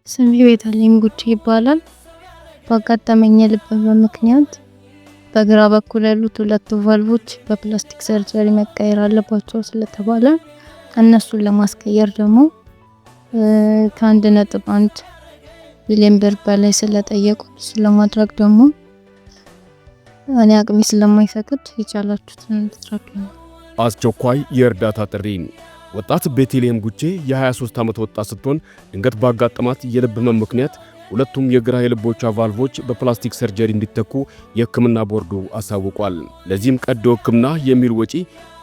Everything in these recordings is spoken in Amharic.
ስሜ ቤተልሔም ጉቺ ይባላል። ባጋጠመኝ የልብ ህመም ምክንያት በግራ በኩል ያሉት ሁለቱ ቫልቮች በፕላስቲክ ሰርጀሪ መቀየር አለባቸው ስለተባለ እነሱን ለማስቀየር ደግሞ ከ1.1 ሚሊዮን ብር በላይ ስለጠየቁ ስለማድረግ ደግሞ እኔ አቅሜ ስለማይፈቅድ የቻላችሁትን እንድትረዱኝ። አስቸኳይ የእርዳታ ጥሪ። ወጣት ቤተልሔም ጉቺ የ23 ዓመት ወጣት ስትሆን ድንገት ባጋጠማት የልብ ህመም ምክንያት ሁለቱም የግራ የልቦቿ ቫልቮች በፕላስቲክ ሰርጀሪ እንዲተኩ የህክምና ቦርዱ አሳውቋል። ለዚህም ቀዶ ህክምና የሚል ወጪ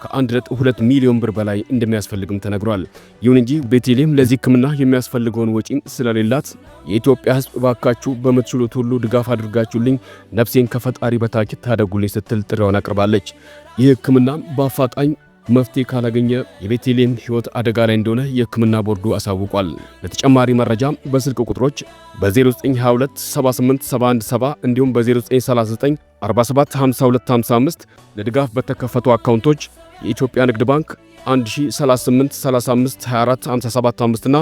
ከ1.2 ሚሊዮን ብር በላይ እንደሚያስፈልግም ተነግሯል። ይሁን እንጂ ቤተልሔም ለዚህ ህክምና የሚያስፈልገውን ወጪ ስለሌላት የኢትዮጵያ ህዝብ ባካችሁ በምትችሉት ሁሉ ድጋፍ አድርጋችሁልኝ ነፍሴን ከፈጣሪ በታች ታደጉልኝ ስትል ጥሪዋን አቅርባለች። ይህ ህክምና በአፋጣኝ መፍትሄ ካላገኘ የቤተልሔም ህይወት አደጋ ላይ እንደሆነ የህክምና ቦርዱ አሳውቋል። ለተጨማሪ መረጃ በስልክ ቁጥሮች በ0922 78717 እንዲሁም በ0939 475255 ለድጋፍ በተከፈቱ አካውንቶች የኢትዮጵያ ንግድ ባንክ 1038352457 እና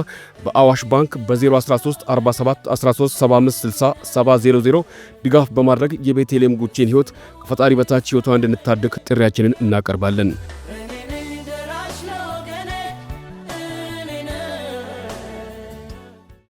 በአዋሽ ባንክ በ013 47 13 75 60 700 ድጋፍ በማድረግ የቤተልሔም ጉቺን ህይወት ከፈጣሪ በታች ህይወቷን እንድንታደግ ጥሪያችንን እናቀርባለን።